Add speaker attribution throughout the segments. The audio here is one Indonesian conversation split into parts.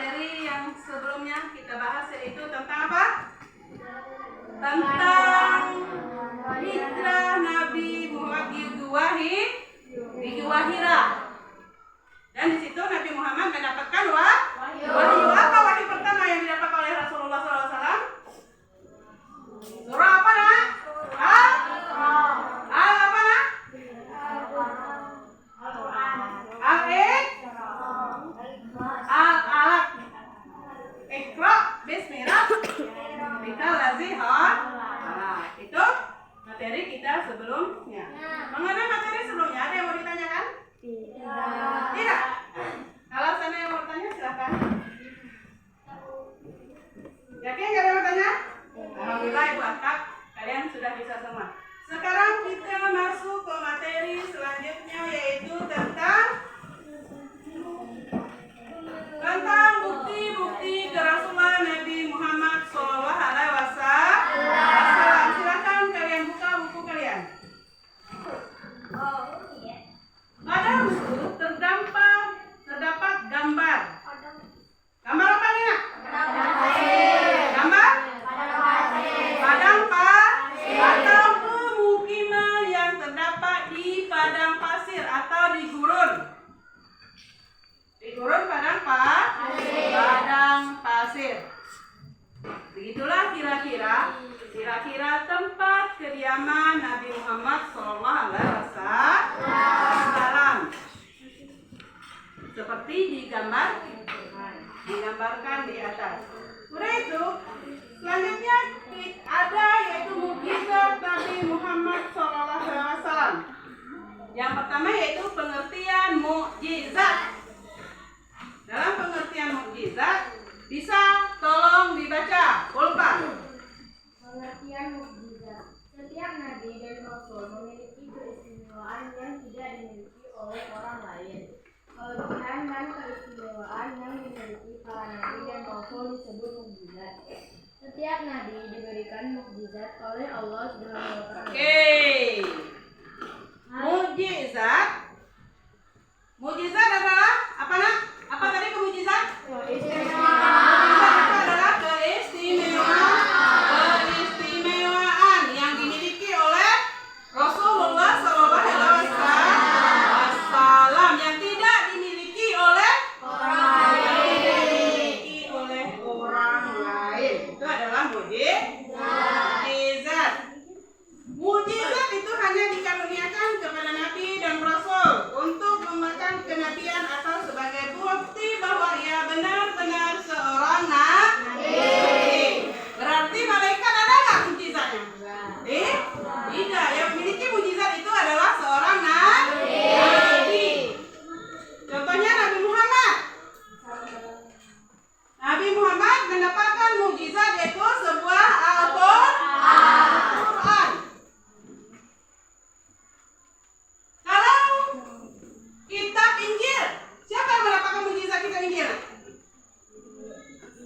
Speaker 1: materi yang sebelumnya kita bahas, yaitu tentang apa? Tentang hijrah Nabi Muhammad di Gua Hira. Dan di situ Nabi Muhammad mendapatkan wahyu. Apa wahyu pertama yang didapatkan oleh Rasulullah SAW? Surah apa, nak? Apa, nak? Al-Alaq. Iqra bismi rabbikal ladzi khalaq. Itu materi kita sebelumnya. Mengenai materi sebelumnya, ada yang mau ditanyakan? Tidak. Kalau sana yang mau bertanya, silakan. Yakin nggak ada yang bertanya? Alhamdulillah Ibu Akak, kalian sudah bisa semua. Sekarang kita masuk ke materi selanjutnya, yaitu tentang bukti-bukti kerasulan Nabi Muhammad SAW. Silakan kalian buka buku kalian. Pada buku terdapat gambar. Gambar apa nih, nak? Gambar? Padang pasir atau pemukiman yang terdapat di padang pasir atau di gurun. Di gurun padang pasir. Begitulah kira-kira tempat kediaman Nabi Muhammad SAW. Seperti digambarkan di atas. Udah itu, selanjutnya ada yaitu mukjizat Nabi Muhammad SAW. Yang pertama yaitu pengertian mukjizat. Dalam pengertian mukjizat, bisa tolong dibaca, Pulpan.
Speaker 2: Pengertian mukjizat. Setiap nabi dan rasul memiliki keistimewaan yang tidak dimiliki oleh orang lain. Kelebihan dan keistimewaan yang dimiliki para nabi dan rasul disebut mukjizat. Setiap nabi diberikan mukjizat oleh Allah Subhanahu wa Ta'ala.
Speaker 1: Mukjizat adalah apa, nak? Apa tadi mukjizat? Keistimewaan yang dimiliki oleh Rasulullah SAW yang tidak dimiliki oleh orang lain. Itu adalah mukjizat. Mukjizat itu hanya dikaruniakan kepada Nabi dan Rasul untuk memberikan kenabian atau sebagai bukti bahwa ia benar-benar seorang nabi. Berarti malaikat ada nggak mukjizatnya? Tidak. Yang memiliki mukjizat itu adalah seorang nabi. Contohnya Nabi Muhammad. Nabi Muhammad mendapatkan mukjizat yaitu sebuah Al-Quran. Kalau kitab Injil, siapa yang mendapatkan mukjizat kitab Injil?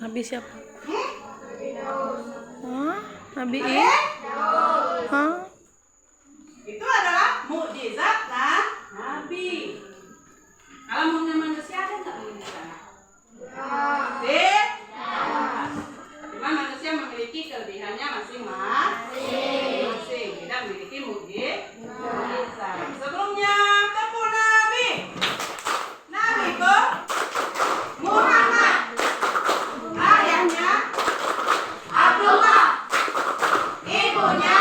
Speaker 3: Nabi siapa? Nabi
Speaker 1: Itu adalah mukjizat Nabi. Kalau mukjizat manusia ada nggak mukjizat? Cuma manusia memiliki kelebihannya masing-masing. Tidak memiliki mukjizat. Sebelumnya tempur Nabi ke Muhammad. Ayahnya Abdullah, ibunya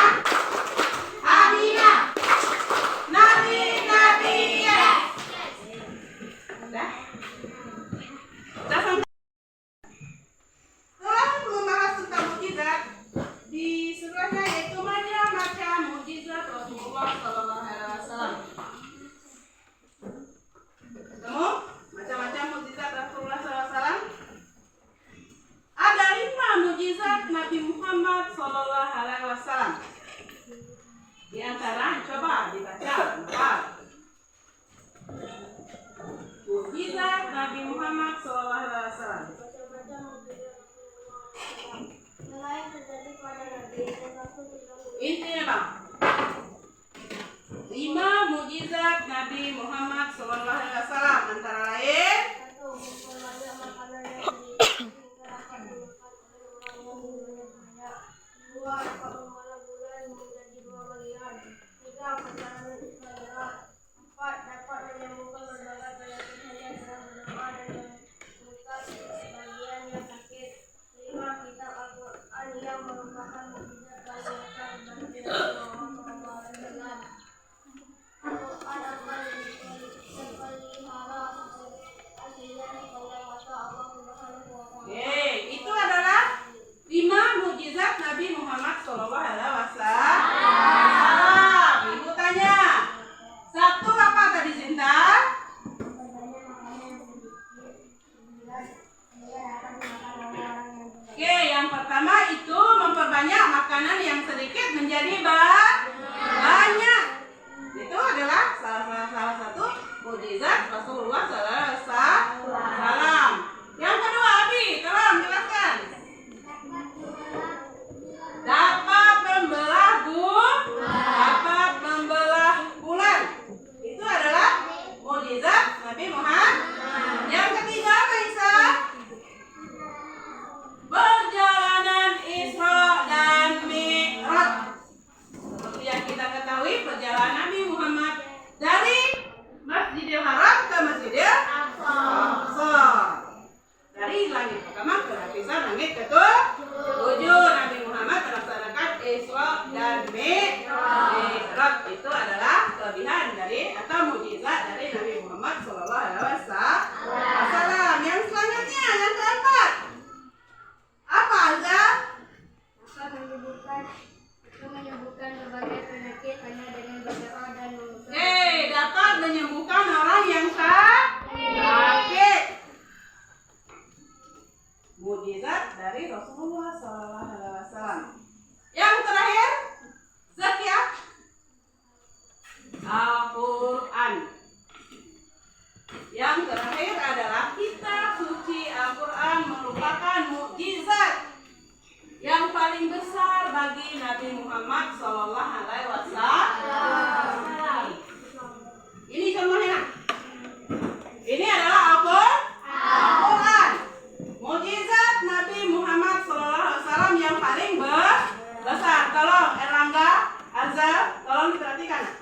Speaker 1: dari atau mukjizat dari Nabi Muhammad Sallallahu Alaihi Wasallam. Yang selanjutnya yang keempat, apa azab?
Speaker 2: Menyembuhkan berbagai penyakit hanya dengan berdoa dan mengucapkan.
Speaker 1: Dapat menyembuhkan orang yang sakit. Mukjizat dari Rasulullah Sallallahu Alaihi Wasallam. Yang terakhir, zakat. Al-Quran. Yang terakhir adalah kitab suci Al-Quran merupakan mukjizat yang paling besar bagi Nabi Muhammad Sallallahu Alaihi Wasallam. Ini contohnya. Ini adalah Al-Quran. Mukjizat Nabi Muhammad Sallallahu Alaihi Wasallam yang paling besar. Tolong Erlangga, Azhar, tolong diperhatikan.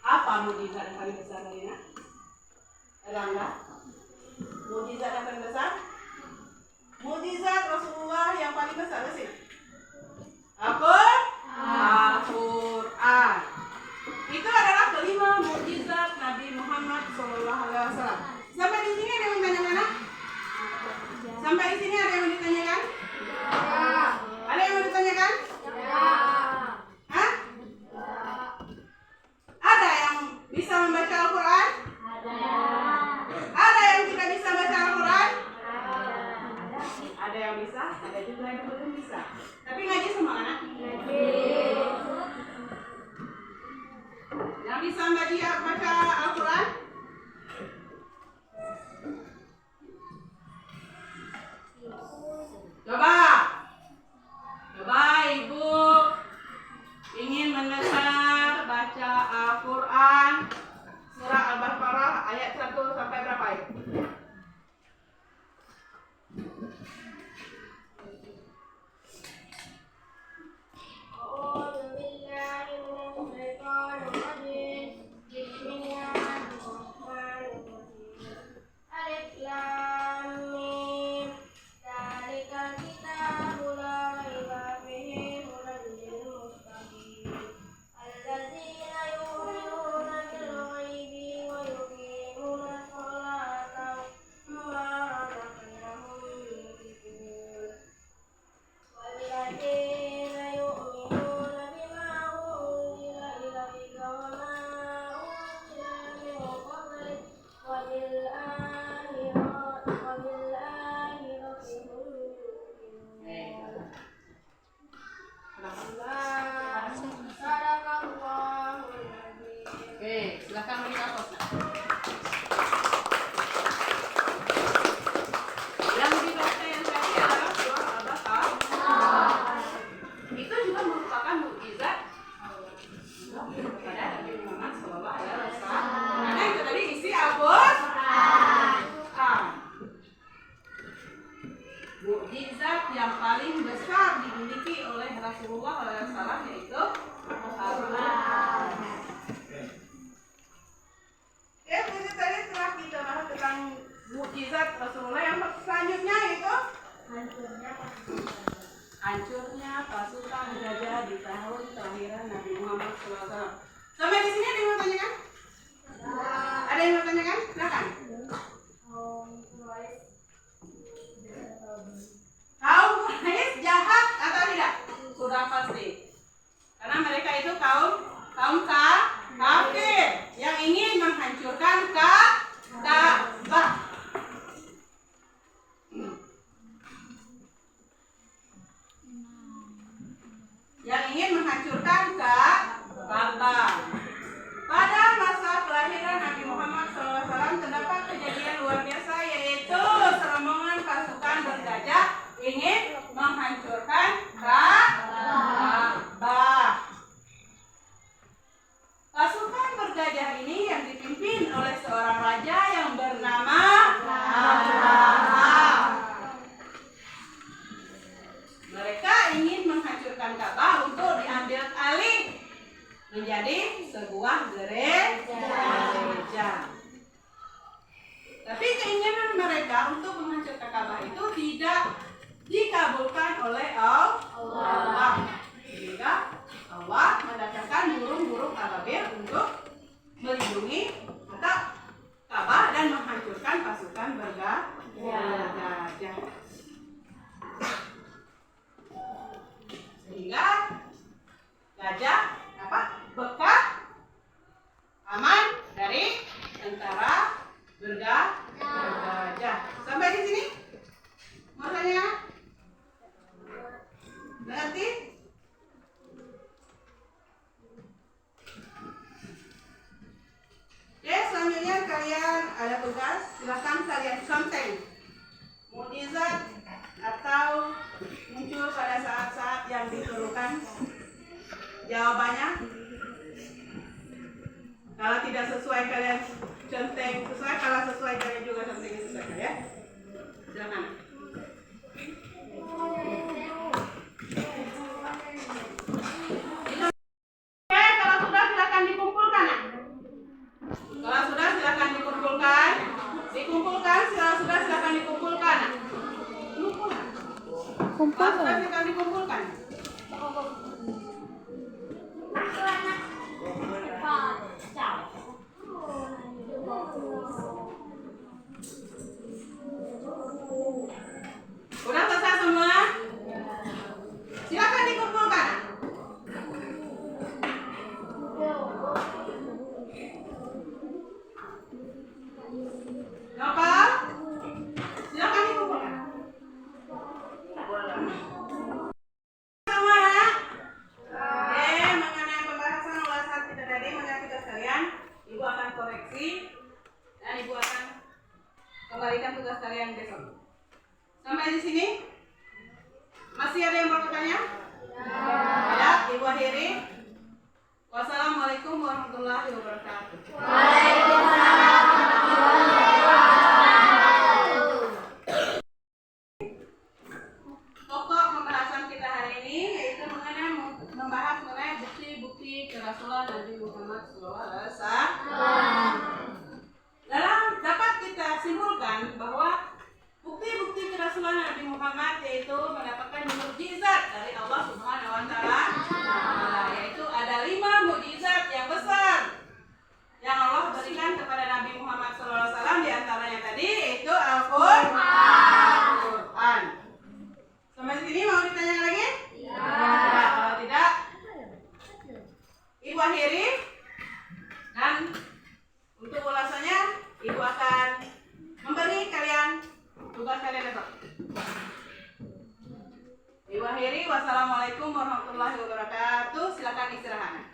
Speaker 1: Apa mukjizat yang paling besar dari Erlangga? Mukjizat yang paling besar? Mukjizat Rasulullah yang paling besar sih. Al-Quran. Itu adalah kelima mukjizat Nabi Muhammad Sallallahu Alaihi Wasallam. Sampai di sini ada yang menanyakan? Sampai di sini ada yang mau ditanyakan? Ada yang mau ditanyakan? Hah? Ada yang bisa membaca Al-Quran? Ada yang tidak bisa baca Al-Quran? Ada yang bisa, ada juga yang belum bisa. Tapi ngaji semua anak? Yang bisa baca Al-Quran? Coba Ibu ingin mendengar baca Al-Quran surah Al-Baqarah ayat 1 sampai berapa itu? Silakan menikah kos. Yang dibaca yang tadi adalah surah Al-Baqarah. Itu juga merupakan mukjizat kepada Nabi Muhammad Sallallahu Alaihi Wasallam. Karena itu tadi isi Al-Quran. Mukjizat yang paling besar dimiliki oleh Rasulullah SAW yaitu Al-Quran. Tadi telah kita bahas tentang mukjizat Rasulullah. Yang selanjutnya itu hancurnya pasukan gajah di tahun kelahiran Nabi Muhammad SAW. Sampai di sini ada yang mau tanyakan? Ada yang mau tanyakan? Silakan. Kaum Quraisy jahat atau tidak? Sudah pasti. Karena mereka itu kaum kafir yang ingin menghancurkan Ka'bah. Yang ingin menghancurkan Ka'bah. Pada masa kelahiran Nabi Muhammad SAW terdapat kejadian luar biasa, yaitu serombongan pasukan bergajah ingin menghancurkan Ka'bah. Pasukan bergajah ini yang dipimpin oleh seorang raja yang bernama Abraham. Mereka ingin menghancurkan Ka'bah untuk diambil alih menjadi sebuah gereja. Tapi keinginan mereka untuk menghancurkan Ka'bah itu tidak dikabulkan oleh Allah. Sehingga Allah mendatangkan burung huruf Ababil untuk melindungi atau Ka'bah dan menghancurkan pasukan bergajah. Sehingga gajah bekah aman dari tentara bergajah. Sampai di sini? Makanya berarti ya, selanjutnya kalian ada tugas, silakan kalian conteng mukjizat atau muncul pada saat-saat yang diperlukan jawabannya. Kalau tidak sesuai kalian conteng sesuai, kalau sesuai kalian juga conteng sesuai ya. Jangan. Oke, kalau sudah silakan dikumpulkan ya. Kalau sudah silakan dikumpulkan. Kalau sudah silakan dikumpulkan. Kalau sudah silakan dikumpulkan. Udah selesai semua? Silakan dikumpulkan. Nopal, silakan dikumpulkan. Semua ya? Mengenai pembahasan ulasan kita tadi mengenai tugas kalian, Ibu akan koreksi dan Ibu akan kembalikan tugas kalian besok. Sampai di sini? Masih ada yang mau bertanya? Ya, Ibu akhiri. Wassalamualaikum warahmatullahi wabarakatuh. Pokok pembahasan kita hari ini yaitu membahas mengenai bukti-bukti kerasulan Nabi Muhammad SAW. Dapat kita simpulkan bahwa bukti-bukti kerasulan Nabi Muhammad yaitu mendapatkan mukjizat dari Allah Subhanahu wa taala, yaitu ada 5 mukjizat yang besar yang Allah berikan kepada Nabi Muhammad SAW, di antaranya tadi yaitu Al-Qur'an. Sampai sini mau ditanya lagi? Ya. Kalau tidak, Ibu akhiri dan untuk ulasannya Ibu akan memberi kalian tugas kalian besok. Ibu akhiri, wassalamualaikum warahmatullahi wabarakatuh. Silakan istirahat.